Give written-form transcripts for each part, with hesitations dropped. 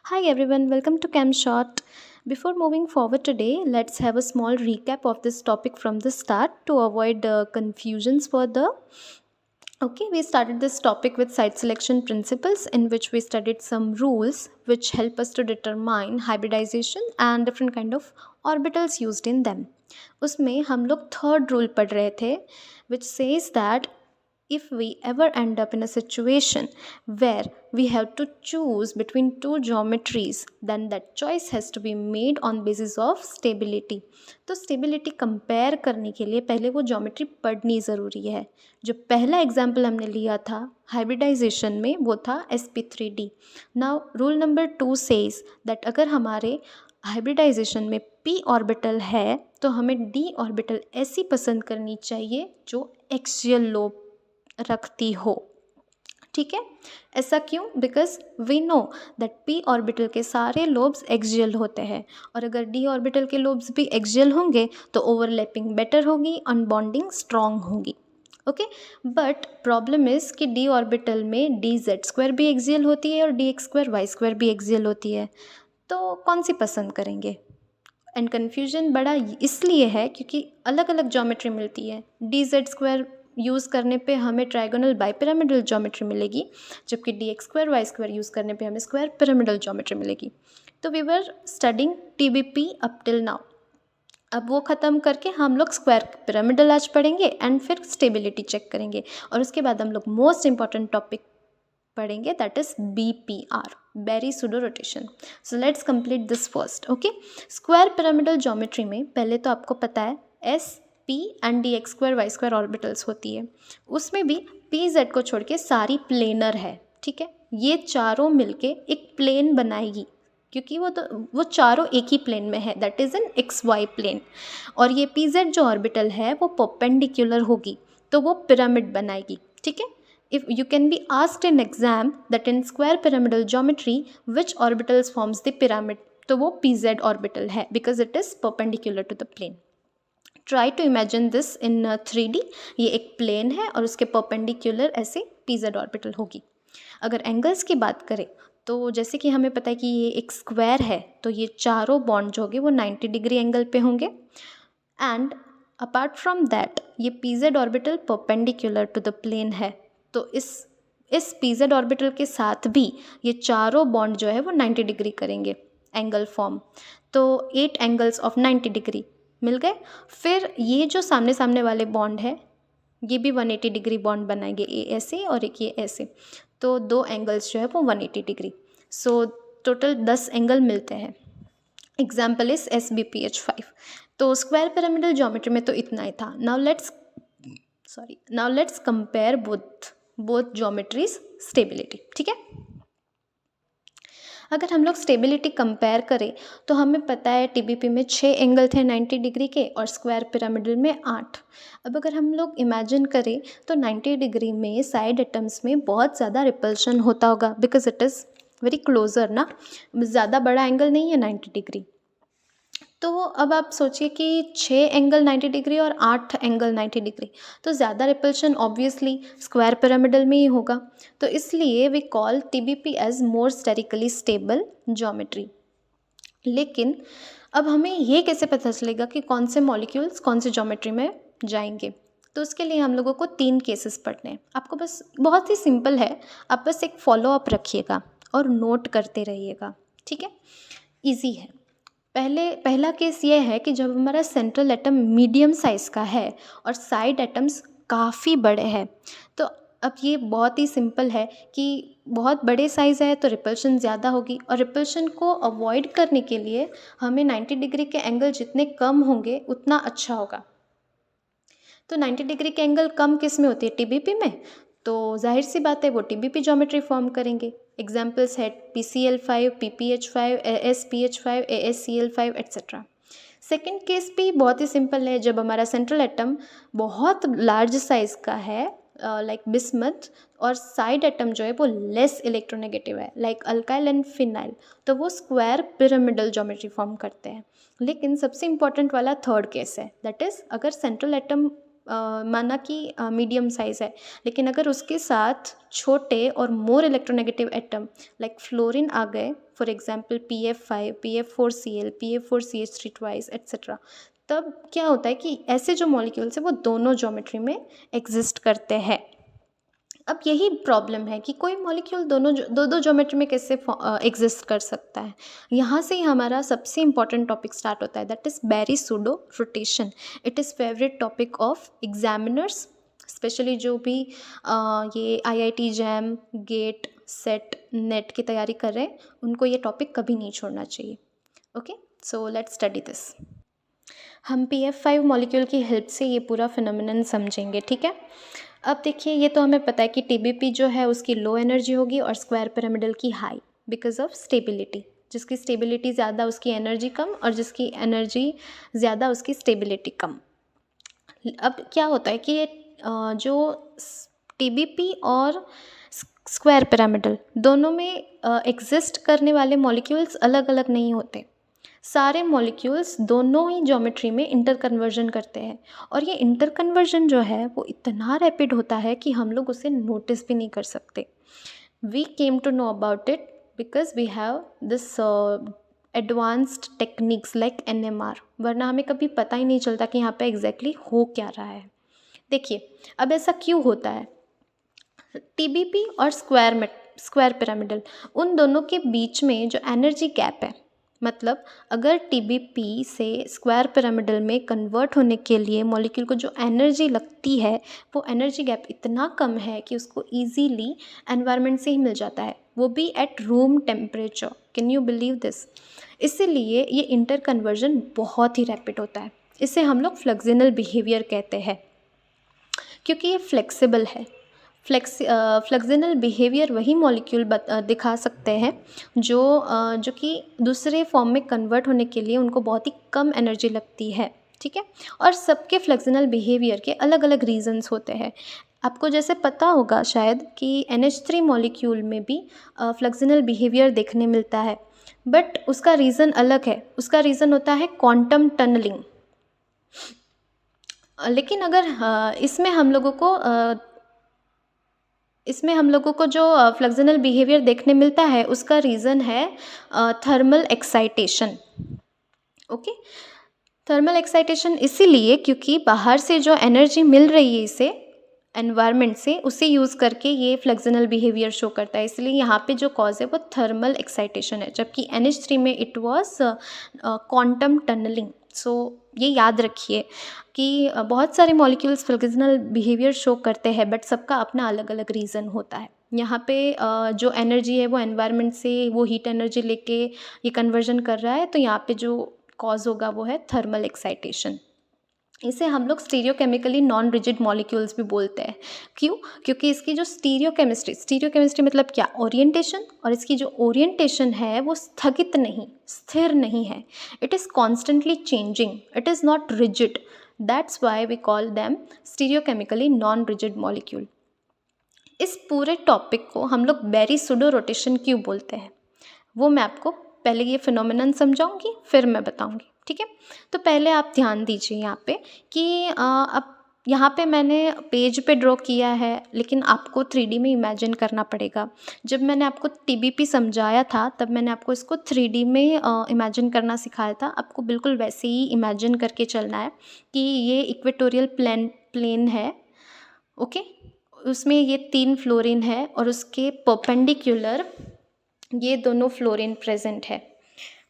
Hi everyone, welcome to ChemShot. Before moving forward today, let's have a small recap of this topic from the start to avoid confusions further. Okay, we started this topic with site selection principles, in which we studied some rules which help us to determine hybridization and different kind of orbitals used in them. उसमें हम लोग third rule पढ़ रहे थे, which says that if we ever end up in a situation where we have to choose between two geometries, then that choice has to be made on basis of stability. तो stability compare करने के लिए पहले वो geometry पढ़नी ज़रूरी है. जो पहला एग्जाम्पल हमने लिया था हाइब्रिडाइजेशन में, वो था sp3d. Now rule number 2 says that अगर हमारे हाइब्रिडाइजेशन में p ऑर्बिटल है तो हमें d ऑर्बिटल ऐसी पसंद करनी चाहिए जो एक्सियल लोब रखती हो. ठीक है, ऐसा क्यों? Because we know that p orbital के सारे लोब्स एक्सियल होते हैं, और अगर d ऑर्बिटल के लोब्स भी एक्सियल होंगे तो ओवरलैपिंग बेटर होगी, अनबॉन्डिंग स्ट्रॉन्ग होगी. ओके, बट प्रॉब्लम इज कि d ऑर्बिटल में dz² भी एक्सियल होती है और dx²y² भी एक्सियल होती है. तो कौन सी पसंद करेंगे? एंड कन्फ्यूजन बड़ा इसलिए है क्योंकि अलग अलग ज्योमेट्री मिलती है. dz² यूज़ करने पे हमें ट्राइगोनल बाइपिरामिडल ज्योमेट्री मिलेगी, जबकि dx²y² यूज़ करने पे हमें स्क्वायर पिरामिडल ज्योमेट्री मिलेगी. तो we were studying TBP up till now. अब वो ख़त्म करके हम लोग स्क्वायर पिरामिडल आज पढ़ेंगे एंड फिर स्टेबिलिटी चेक करेंगे, और उसके बाद हम लोग मोस्ट इंपॉर्टेंट टॉपिक पढ़ेंगे, that is BPR, Berry pseudo rotation. So let's complete this first. Okay, square pyramidal geometry में पहले तो आपको पता है SP एंड dx²y² ऑर्बिटल्स होती है. उसमें भी PZ को छोड़ के सारी प्लेनर है. ठीक है, ये चारों मिलके एक प्लेन बनाएगी, क्योंकि वो चारों एक ही प्लेन में है, that is an XY plane. और ये PZ जो ऑर्बिटल है वो परपेंडिकुलर होगी, तो वो पिरामिड बनाएगी. ठीक है, if you can be asked in exam that in square pyramidal geometry which orbitals forms the pyramid, तो वो PZ ऑर्बिटल है because it is perpendicular to the plane. Try to imagine this in 3D. ये एक plane है और उसके perpendicular ऐसे PZ ऑर्बिटल होगी. अगर एंगल्स की बात करें तो जैसे कि हमें पता है कि ये एक स्क्वायर है, तो ये चारों बॉन्ड जो होंगे वो 90 डिग्री एंगल पे होंगे. एंड अपार्ट फ्रॉम दैट ये PZ orbital perpendicular to the plane है, तो इस PZ ऑर्बिटल के साथ भी ये चारों बॉन्ड जो है वो 90 डिग्री करेंगे एंगल फॉर्म. तो 8 एंगल्स ऑफ 90 डिग्री मिल गए. फिर ये जो सामने सामने वाले बॉन्ड है ये भी 180 डिग्री बॉन्ड बनाएंगे, ये ऐसे और एक ये ऐसे, तो 2 एंगल्स जो है वो 180 डिग्री. सो टोटल 10 एंगल मिलते हैं. Example is SBPH5. तो स्क्वायर पिरामिडल ज्योमेट्री में तो इतना ही था. Now let's compare both geometries stability. ठीक है, अगर हम लोग स्टेबिलिटी कंपेयर करें तो हमें पता है TBP में 6 एंगल थे 90 डिग्री के और स्क्वायर पिरामिडल में 8. अब अगर हम लोग इमेजिन करें तो 90 डिग्री में साइड एटम्स में बहुत ज़्यादा रिपल्शन होता होगा, because it is very closer ना, ज़्यादा बड़ा एंगल नहीं है 90 डिग्री. तो अब आप सोचिए कि 6 एंगल 90 डिग्री और 8 एंगल 90 डिग्री, तो ज़्यादा रिपल्शन ऑब्वियसली स्क्वायर पिरामिडल में ही होगा. तो इसलिए we call TBP as more sterically stable geometry. लेकिन अब हमें ये कैसे पता चलेगा कि कौन से मॉलिक्यूल्स कौन से ज्योमेट्री में जाएंगे? तो उसके लिए हम लोगों को 3 केसेस पढ़ने हैं. आपको बस बहुत ही सिंपल है, आप बस एक फॉलोअप रखिएगा और नोट करते रहिएगा. ठीक है, ईजी है. पहला केस ये है कि जब हमारा सेंट्रल एटम मीडियम साइज़ का है और साइड एटम्स काफ़ी बड़े हैं. तो अब ये बहुत ही सिंपल है कि बहुत बड़े साइज़ है तो रिपल्शन ज़्यादा होगी, और रिपल्शन को अवॉइड करने के लिए हमें 90 डिग्री के एंगल जितने कम होंगे उतना अच्छा होगा. तो 90 डिग्री के एंगल कम किस में होती है? TBP में. तो जाहिर सी बात है वो TBP ज्योमेट्री फॉर्म करेंगे. एग्जाम्पल्स है PCl5, PPH5, ASPH5, ASCl5 etcetera. Second case भी बहुत ही सिंपल है, जब हमारा सेंट्रल एटम बहुत लार्ज साइज़ का है लाइक बिस्मथ, और साइड एटम जो है वो लेस इलेक्ट्रोनेगेटिव है लाइक अल्काइल एंड फिनाइल, तो वो स्क्वायर पिरामिडल ज्योमेट्री फॉर्म करते हैं. लेकिन सबसे इम्पॉर्टेंट वाला थर्ड केस है, दैट इज़ अगर सेंट्रल एटम माना कि मीडियम साइज़ है, लेकिन अगर उसके साथ छोटे और more electronegative atom like fluorine आ गए, for example PF5, PF4Cl, PF4CH3 twice etcetera, तब क्या होता है कि ऐसे जो मॉलिक्यूल्स हैं वो दोनों ज्योमेट्री में एग्जिस्ट करते हैं। अब यही प्रॉब्लम है कि कोई मॉलिक्यूल दो दो ज्योमेट्री में कैसे एग्जिस्ट कर सकता है। यहाँ से ही हमारा सबसे इम्पॉर्टेंट टॉपिक स्टार्ट होता है, that is Berry pseudo rotation. It is favourite topic of examiners, especially जो भी ये IIT JAM, GATE, SET, NET की तैयारी कर रहे हैं, उनको ये टॉपिक कभी नहीं छोड़ना चाहिए। Okay, so let's study this. हम PF5 मॉलिक्यूल की हेल्प से ये पूरा फिनोमिनन समझेंगे, ठीक है। अब देखिए, ये तो हमें पता है कि TBP जो है उसकी लो एनर्जी होगी और स्क्वायर पिरामिडल की हाई, बिकॉज ऑफ स्टेबिलिटी। जिसकी स्टेबिलिटी ज़्यादा उसकी एनर्जी कम, और जिसकी एनर्जी ज़्यादा उसकी स्टेबिलिटी कम। अब क्या होता है कि ये जो TBP और स्क्वायर पिरामिडल दोनों में एग्जिस्ट करने वाले मॉलिक्यूल्स अलग अलग नहीं होते। सारे मॉलिक्यूल्स दोनों ही ज्योमेट्री में इंटर कन्वर्जन करते हैं, और ये इंटर कन्वर्जन जो है वो इतना रैपिड होता है कि हम लोग उसे नोटिस भी नहीं कर सकते। We came to know about it because we have this advanced techniques like NMR, वरना हमें कभी पता ही नहीं चलता कि यहाँ पे एग्जैक्टली हो क्या रहा है। देखिए, अब ऐसा क्यों होता है। TBP और स्क्वायर पिरामिडल, उन दोनों के बीच में जो एनर्जी गैप है, मतलब अगर TBP से स्क्वायर पिरामिडल में कन्वर्ट होने के लिए मॉलिक्यूल को जो एनर्जी लगती है, वो एनर्जी गैप इतना कम है कि उसको इजीली एनवायरनमेंट से ही मिल जाता है, वो भी at room temperature. Can you believe this. इसीलिए ये इंटर कन्वर्जन बहुत ही रैपिड होता है। इसे हम लोग फ्लेक्सिनल बिहेवियर कहते हैं, क्योंकि ये फ्लेक्सिबल है। फ्लेक्सिनल बिहेवियर वही मॉलिक्यूल दिखा सकते हैं जो कि दूसरे फॉर्म में कन्वर्ट होने के लिए उनको बहुत ही कम एनर्जी लगती है, ठीक है। और सबके फ्लेक्सिनल बिहेवियर के अलग अलग रीजंस होते हैं। आपको जैसे पता होगा शायद कि NH3 मॉलिक्यूल में भी फ्लेक्सिनल बिहेवियर देखने मिलता है, बट उसका रीज़न अलग है। उसका रीज़न होता है क्वांटम टनलिंग। लेकिन अगर इसमें हम लोगों को जो फ्लेक्सिनल बिहेवियर देखने मिलता है, उसका रीज़न है thermal excitation. Okay, thermal excitation इसीलिए क्योंकि बाहर से जो एनर्जी मिल रही है इसे एनवायरनमेंट से, उसे यूज़ करके ये फ्लेक्सिनल बिहेवियर शो करता है। इसलिए यहाँ पे जो कॉज है वो थर्मल एक्साइटेशन है, जबकि NH3 में इट वाज क्वांटम टनलिंग। सो ये याद रखिए कि बहुत सारे मॉलिक्यूल्स फ्लेक्सिनल बिहेवियर शो करते हैं, बट सबका अपना अलग अलग रीज़न होता है। यहाँ पे जो एनर्जी है वो एनवायरनमेंट से वो हीट एनर्जी लेके ये कन्वर्जन कर रहा है, तो यहाँ पे जो कॉज होगा वो है थर्मल एक्साइटेशन। इसे हम लोग स्टीरियोकेमिकली नॉन रिजिड मॉलिक्यूल्स भी बोलते हैं। क्यों? क्योंकि इसकी जो स्टीरियोकेमिस्ट्री मतलब क्या, ओरिएंटेशन, और इसकी जो ओरिएंटेशन है वो स्थगित नहीं, स्थिर नहीं है। It is constantly changing, it is not rigid. That's why we call them stereochemically non rigid molecule. इस पूरे टॉपिक को हम लोग बेरी-सूडो रोटेशन क्यों बोलते हैं, वो मैं आपको पहले ये फिनोमिनन समझाऊंगी, फिर मैं बताऊंगी, ठीक है। तो पहले आप ध्यान दीजिए यहाँ पे कि अब यहाँ पे मैंने पेज पे ड्रॉ किया है, लेकिन आपको 3D में इमेजिन करना पड़ेगा। जब मैंने आपको TBP समझाया था तब मैंने आपको इसको 3D में इमेजिन करना सिखाया था। आपको बिल्कुल वैसे ही इमेजिन करके चलना है कि ये इक्वेटोरियल प्लेन है, ओके। उसमें ये 3 फ्लोरीन है और उसके परपेंडिकुलर ये दोनों फ्लोरीन प्रेजेंट है,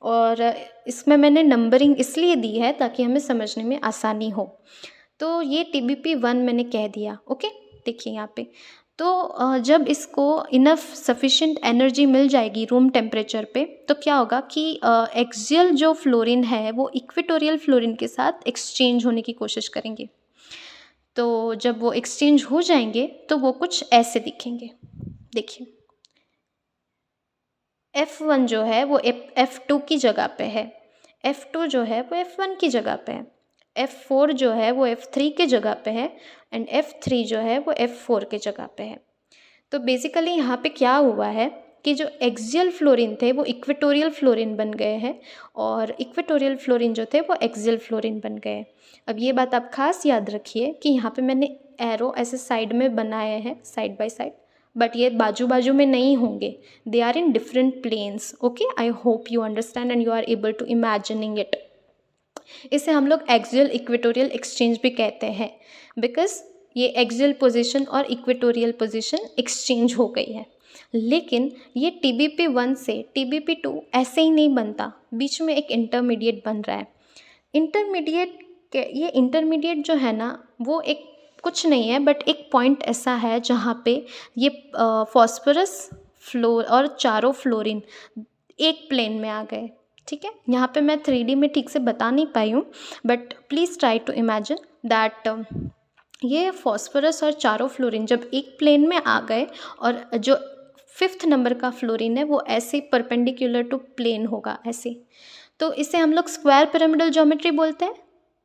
और इसमें मैंने नंबरिंग इसलिए दी है ताकि हमें समझने में आसानी हो। तो ये TBP1 मैंने कह दिया, ओके। देखिए यहाँ पे तो जब इसको इनफ सफिशिएंट एनर्जी मिल जाएगी रूम टेम्परेचर पे, तो क्या होगा कि एक्सियल जो फ्लोरीन है वो इक्वेटोरियल फ्लोरीन के साथ एक्सचेंज होने की कोशिश करेंगे। तो जब वो एक्सचेंज हो जाएंगे तो वो कुछ ऐसे दिखेंगे। देखिए, F1 जो है वो F2 की जगह पे है, F2 जो है वो F1 की जगह पे है, F4 जो है वो F3 के जगह पे है, एंड F3 जो है वो F4 के जगह पे है। तो बेसिकली यहाँ पे क्या हुआ है कि जो एक्सियल फ्लोरीन थे वो इक्वेटोरियल फ्लोरीन बन गए हैं और इक्वेटोरियल फ्लोरीन जो थे वो एक्सियल फ्लोरीन बन गए। अब ये बात आप खास याद रखिए कि यहाँ पे मैंने एरो ऐसे साइड में बनाए हैं, साइड बाय साइड, बट ये बाजू बाजू में नहीं होंगे, they are in different planes. Okay, I hope you understand and you are able to imagining it. इसे हम लोग एक्सियल इक्वेटोरियल एक्सचेंज भी कहते हैं, बिकॉज ये एक्सियल पोजीशन और इक्वेटोरियल पोजीशन एक्सचेंज हो गई है। लेकिन ये TBP1 से TBP2 ऐसे ही नहीं बनता, बीच में एक इंटरमीडिएट बन रहा है। ये इंटरमीडिएट जो है ना वो एक कुछ नहीं है बट एक पॉइंट ऐसा है जहाँ पे ये फॉस्फोरस फ्लोर और चारों फ्लोरीन एक प्लेन में आ गए। ठीक है, यहाँ पे मैं 3D में ठीक से बता नहीं पाई हूँ, but please try to imagine that ये फॉस्फोरस और चारों फ्लोरीन जब एक प्लेन में आ गए और जो 5th नंबर का फ्लोरीन है वो ऐसे परपेंडिकुलर टू प्लेन होगा ऐसे, तो इसे हम लोग स्क्वायर पिरामिडल ज्योमेट्री बोलते हैं।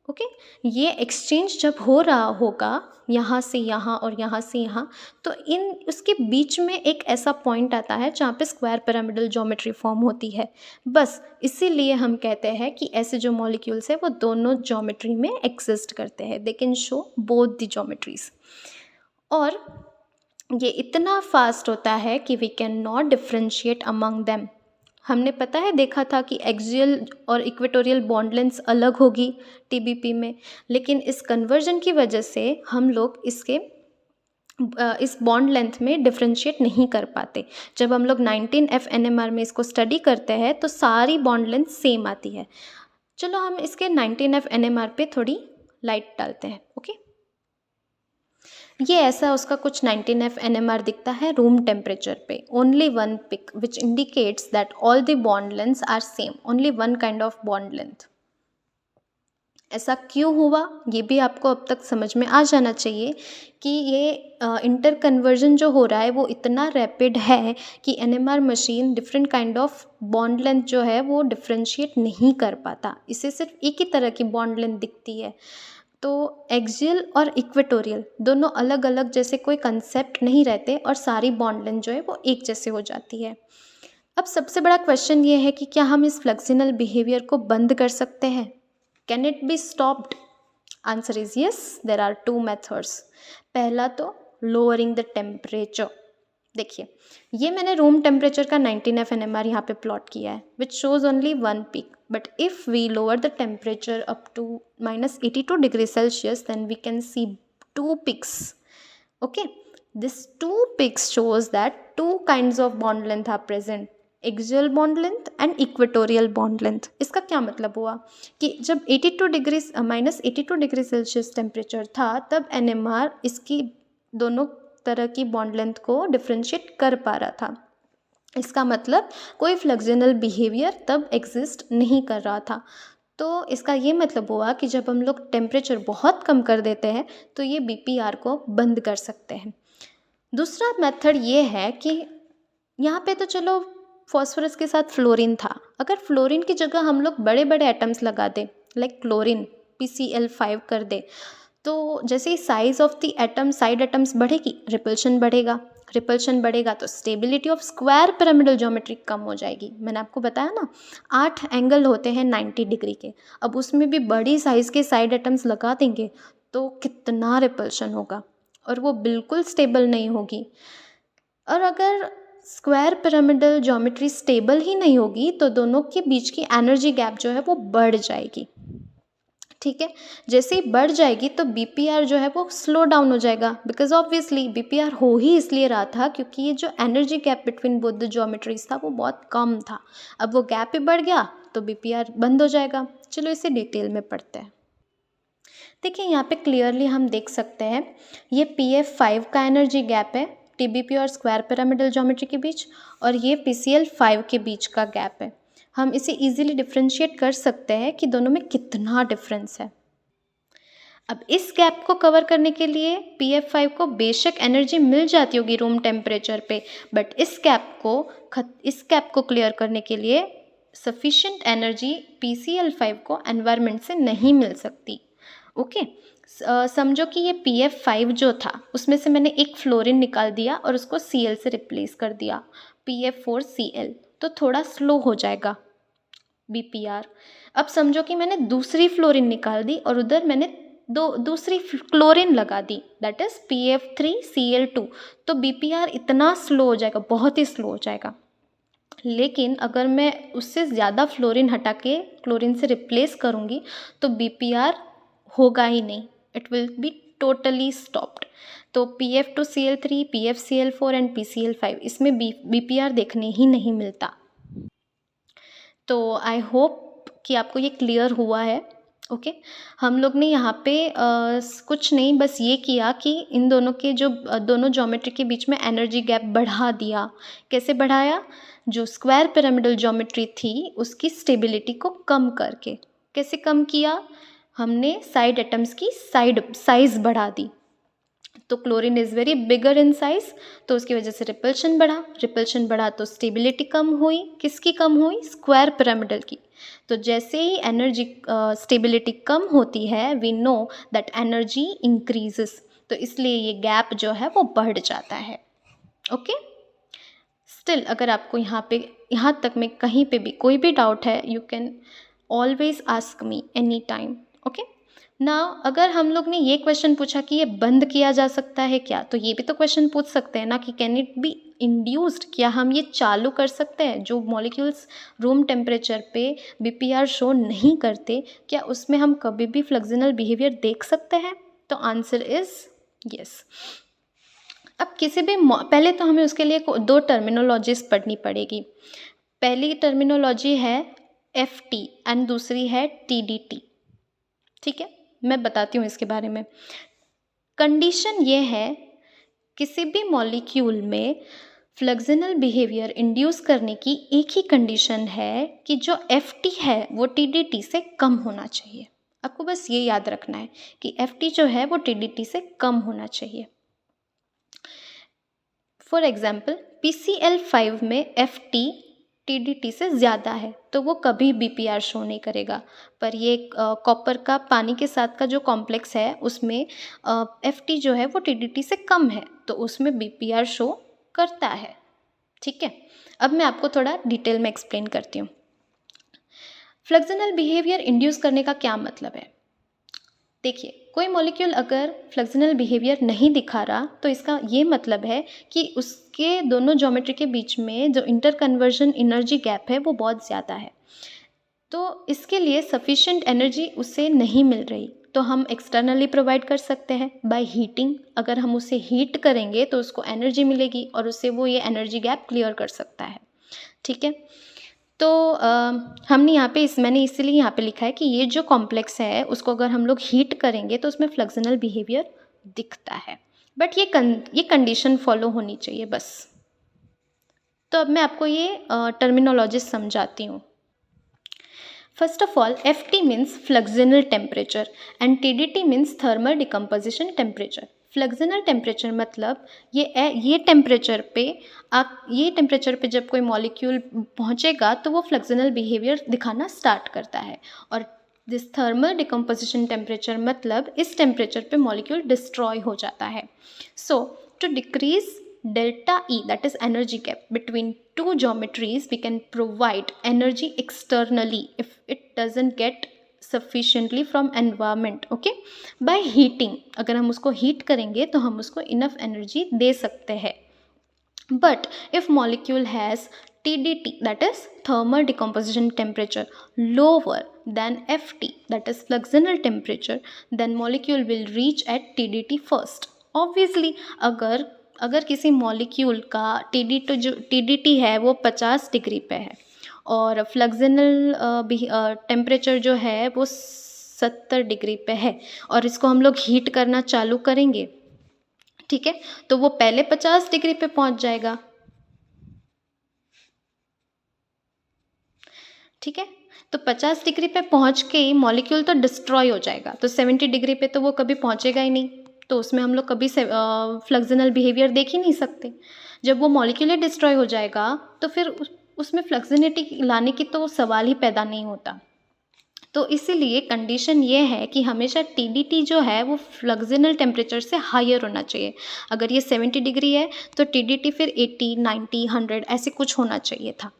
ओके, ये एक्सचेंज जब हो रहा होगा यहाँ से यहाँ और यहाँ से यहाँ, तो इन उसके बीच में एक ऐसा पॉइंट आता है जहाँ पे स्क्वायर पिरामिडल ज्योमेट्री फॉर्म होती है। बस इसीलिए हम कहते हैं कि ऐसे जो मॉलिक्यूल्स हैं वो दोनों ज्योमेट्री में एग्जिस्ट करते हैं, they can show both the geometries. और ये इतना फास्ट होता है कि we can not differentiate among them. हमने पता है देखा था कि एक्सियल और इक्वेटोरियल बॉन्ड लेंथ अलग होगी TBP में, लेकिन इस कन्वर्जन की वजह से हम लोग इस बॉन्ड लेंथ में डिफ्रेंशिएट नहीं कर पाते। जब हम लोग 19F NMR में इसको स्टडी करते हैं तो सारी बॉन्ड लेंथ सेम आती है। चलो हम इसके 19F NMR पे थोड़ी लाइट डालते हैं। ओके, ये ऐसा उसका कुछ 19F NMR दिखता है रूम टेम्परेचर पे। Only one peak which indicates that all the bond lengths are same, only one kind of bond length. ऐसा क्यों हुआ ये भी आपको अब तक समझ में आ जाना चाहिए कि ये इंटर कन्वर्जन जो हो रहा है वो इतना रैपिड है कि NMR machine different kind of bond length जो है वो डिफ्रेंशिएट नहीं कर पाता, इसे सिर्फ एक ही तरह की बॉन्ड लेंथ दिखती है। तो एक्सियल और इक्वेटोरियल दोनों अलग अलग जैसे कोई कंसेप्ट नहीं रहते और सारी बॉन्ड लेंथ जो है वो एक जैसे हो जाती है। अब सबसे बड़ा क्वेश्चन ये है कि क्या हम इस फ्लेक्सिनल बिहेवियर को बंद कर सकते हैं? Can it be stopped? Answer is yes, there are 2 methods. पहला तो लोअरिंग द टेम्परेचर। देखिए, ये मैंने रूम टेम्परेचर का 19F NMR यहाँ पे प्लॉट किया है which shows only one peak, but if we lower the temperature up to -82 degrees Celsius, then we can see 2 peaks. Okay, this 2 peaks shows that 2 kinds of bond length are present, axial bond length and equatorial bond length. इसका क्या मतलब हुआ कि जब -82 degree Celsius temperature था तब NMR इसकी दोनों तरह की बॉन्ड लेंथ को डिफ्रेंशिएट कर पा रहा था। इसका मतलब कोई फ्लेक्सिनल बिहेवियर तब एग्जिस्ट नहीं कर रहा था। तो इसका ये मतलब हुआ कि जब हम लोग टेम्परेचर बहुत कम कर देते हैं तो ये BPR को बंद कर सकते हैं। दूसरा मेथड ये है कि यहाँ पे तो चलो फॉस्फोरस के साथ फ्लोरीन था, अगर फ्लोरीन की जगह हम लोग बड़े बड़े एटम्स लगा दें लाइक क्लोरीन PCl5 कर दे, तो जैसे ही size of the atom side atoms बढ़ेगी रिपल्शन बढ़ेगा तो stability of square pyramidal geometry कम हो जाएगी। मैंने आपको बताया ना 8 एंगल होते हैं 90 डिग्री के, अब उसमें भी बड़ी साइज़ के साइड एटम्स लगा देंगे तो कितना रिपल्शन होगा और वो बिल्कुल स्टेबल नहीं होगी। और अगर स्क्वायर पिरामिडल ज्योमेट्री स्टेबल ही नहीं होगी तो दोनों के बीच की एनर्जी गैप जो है वो बढ़ जाएगी। ठीक है, जैसे ही बढ़ जाएगी तो BPR जो है वो स्लो डाउन हो जाएगा, बिकॉज ऑब्वियसली BPR हो ही इसलिए रहा था क्योंकि ये जो energy gap between both the geometries था वो बहुत कम था। अब वो गैप ही बढ़ गया तो BPR बंद हो जाएगा। चलो इसे डिटेल में पढ़ते हैं। देखिए यहाँ पे क्लियरली हम देख सकते हैं ये PF5 का एनर्जी गैप है TBP और स्क्वायर पिरामिडल ज्योमेट्री के बीच, और ये PCl5 के बीच का गैप है। हम इसे इजीली डिफ्रेंशिएट कर सकते हैं कि दोनों में कितना डिफरेंस है। अब इस गैप को कवर करने के लिए PF5 को बेशक एनर्जी मिल जाती होगी रूम टेम्परेचर पे, बट इस गैप को क्लियर करने के लिए सफिशिएंट एनर्जी PCl5 को एनवायरनमेंट से नहीं मिल सकती। ओके, समझो कि ये PF5 जो था उसमें से मैंने एक फ्लोरीन निकाल दिया और उसको Cl से रिप्लेस कर दिया, PF4Cl, तो थोड़ा स्लो हो जाएगा BPR। अब समझो कि मैंने दूसरी फ्लोरीन निकाल दी और उधर मैंने दूसरी क्लोरीन लगा दी, दैट इज PF3Cl2, तो BPR इतना स्लो हो जाएगा, बहुत ही स्लो हो जाएगा। लेकिन अगर मैं उससे ज़्यादा फ्लोरीन हटा के क्लोरीन से रिप्लेस करूँगी तो BPR होगा ही नहीं, it will be totally stopped. तो PF2Cl3, PFCl4 एंड PCl5, इसमें BPR देखने ही नहीं मिलता। तो आई होप कि आपको ये क्लियर हुआ है। ओके हम लोग ने यहाँ पे कुछ नहीं, बस ये किया कि इन दोनों के जो दोनों ज्योमेट्री के बीच में एनर्जी गैप बढ़ा दिया। कैसे बढ़ाया? जो स्क्वायर पिरामिडल ज्योमेट्री थी उसकी स्टेबिलिटी को कम करके। कैसे कम किया? हमने साइड एटम्स की साइज बढ़ा दी। तो chlorine is very bigger in size, तो उसकी वजह से रिपल्शन बढ़ा तो स्टेबिलिटी कम हुई। किसकी कम हुई? स्क्वायर पिरामिडल की। तो जैसे ही एनर्जी स्टेबिलिटी कम होती है, we know that energy increases, तो इसलिए ये गैप जो है वो बढ़ जाता है। ओके स्टिल अगर आपको यहाँ तक में कहीं पे भी कोई भी डाउट है, you can always ask me any time. Okay ना, अगर हम लोग ने ये क्वेश्चन पूछा कि ये बंद किया जा सकता है क्या, तो ये भी तो क्वेश्चन पूछ सकते हैं ना कि कैन इट बी इंड्यूस्ड, क्या हम ये चालू कर सकते हैं? जो मॉलिक्यूल्स रूम टेम्परेचर पे BPR शो नहीं करते, क्या उसमें हम कभी भी फ्लक्सिनल बिहेवियर देख सकते हैं? तो आंसर इज यस। अब किसी भी पहले तो हमें उसके लिए 2 टर्मिनोलॉजीज पढ़नी पड़ेगी। पहली टर्मिनोलॉजी है FT एंड दूसरी है TDT। ठीक है, मैं बताती हूँ इसके बारे में। कंडीशन ये है, किसी भी मॉलिक्यूल में फ्लक्सिनल बिहेवियर इंड्यूस करने की एक ही कंडीशन है कि जो FT है वो TDT से कम होना चाहिए। आपको बस ये याद रखना है कि FT जो है वो TDT से कम होना चाहिए। फॉर एग्जाम्पल PCl5 में FT TDT से ज़्यादा है तो वो कभी BPR शो नहीं करेगा। पर ये कॉपर का पानी के साथ का जो कॉम्प्लेक्स है उसमें FT जो है वो TDT से कम है, तो उसमें BPR शो करता है। ठीक है, अब मैं आपको थोड़ा डिटेल में एक्सप्लेन करती हूँ। फ्लक्सिनल बिहेवियर इंड्यूस करने का क्या मतलब है? देखिए, कोई मॉलिक्यूल अगर फ्लक्सिनल बिहेवियर नहीं दिखा रहा तो इसका ये मतलब है कि उसके दोनों ज्योमेट्री के बीच में जो इंटर कन्वर्जन एनर्जी गैप है वो बहुत ज़्यादा है, तो इसके लिए सफिशिएंट एनर्जी उसे नहीं मिल रही। तो हम एक्सटर्नली प्रोवाइड कर सकते हैं बाय हीटिंग। अगर हम उसे हीट करेंगे तो उसको एनर्जी मिलेगी और उससे वो ये एनर्जी गैप क्लियर कर सकता है। ठीक है, तो हमने यहाँ पे मैंने इसीलिए यहाँ पे लिखा है कि ये जो कॉम्प्लेक्स है उसको अगर हम लोग हीट करेंगे तो उसमें फ्लक्सिनल बिहेवियर दिखता है, बट ये कंडीशन फॉलो होनी चाहिए बस। तो अब मैं आपको ये टर्मिनोलॉजी समझाती हूँ। First of all, FT means fluxional temperature and TDT means thermal decomposition temperature. Fluxional temperature मतलब ये टेम्परेचर पे जब कोई मॉलिक्यूल पहुंचेगा तो वो फ्लक्सिनल बिहेवियर दिखाना स्टार्ट करता है। और दिस थर्मल डिकम्पोजिशन टेम्परेचर मतलब इस टेम्परेचर पे मॉलिक्यूल डिस्ट्रॉय हो जाता है। So to decrease delta E, that is energy gap between two geometries, we can provide energy externally if it doesn't get sufficiently from environment, okay, by heating। अगर हम उसको heat करेंगे तो हम उसको enough energy दे सकते हैं। but if molecule has TDT, that is thermal decomposition temperature, lower than FT, that is fluxional temperature, then molecule will reach at TDT first। obviously अगर किसी मॉलिक्यूल का TDT है वो 50 डिग्री पे है और फ्लक्सिनल टेम्परेचर जो है वो 70 डिग्री पे है और इसको हम लोग हीट करना चालू करेंगे, ठीक है, तो वो पहले 50 डिग्री पे पहुंच जाएगा। ठीक है, तो 50 डिग्री पे पहुंच के ही मॉलिक्यूल तो डिस्ट्रॉय हो जाएगा, तो 70 डिग्री पे तो वो कभी पहुंचेगा ही नहीं, तो उसमें हम लोग कभी फ्लक्सिनल बिहेवियर देख ही नहीं सकते। जब वो मॉलिक्यूल डिस्ट्रॉय हो जाएगा तो फिर उसमें फ्लक्सिनिटी लाने की तो सवाल ही पैदा नहीं होता। तो इसीलिए कंडीशन ये है कि हमेशा TDT जो है वो फ्लक्सिनल टेम्परेचर से हायर होना चाहिए। अगर ये 70 डिग्री है तो TDT फिर 80, 90, 100 ऐसे कुछ होना चाहिए था।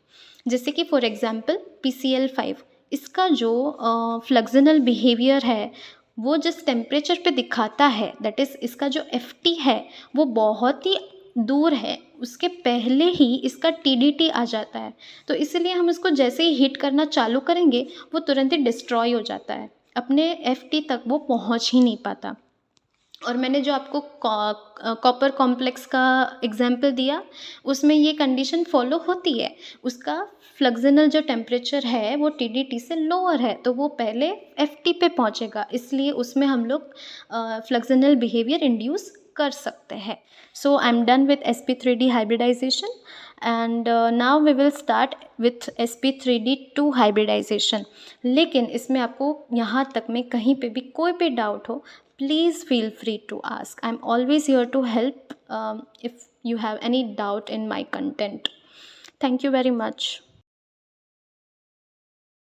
जैसे कि फॉर एग्जांपल PCl5, इसका जो फ्लक्सिनल बिहेवियर है वो जिस टेम्परेचर पे दिखाता है, दैट इज़ इसका जो FT है वो बहुत ही दूर है, उसके पहले ही इसका TDT आ जाता है। तो इसीलिए हम इसको जैसे ही हीट करना चालू करेंगे वो तुरंत ही डिस्ट्रॉय हो जाता है, अपने FT तक वो पहुंच ही नहीं पाता। और मैंने जो आपको कॉपर कॉम्प्लेक्स का एग्जाम्पल दिया उसमें ये कंडीशन फॉलो होती है। उसका फ्लक्सिनल जो टेम्परेचर है वो TDT से लोअर है, तो वो पहले FT पे पहुंचेगा, इसलिए उसमें हम लोग फ्लक्सिनल बिहेवियर इंड्यूस कर सकते हैं। So I am done with sp3d hybridization and now we will start with sp3d2 hybridization. लेकिन इसमें आपको यहाँ तक में कहीं पे भी कोई भी डाउट हो, please feel free to ask. I'm always here to help if you have any doubt in my content. Thank you very much.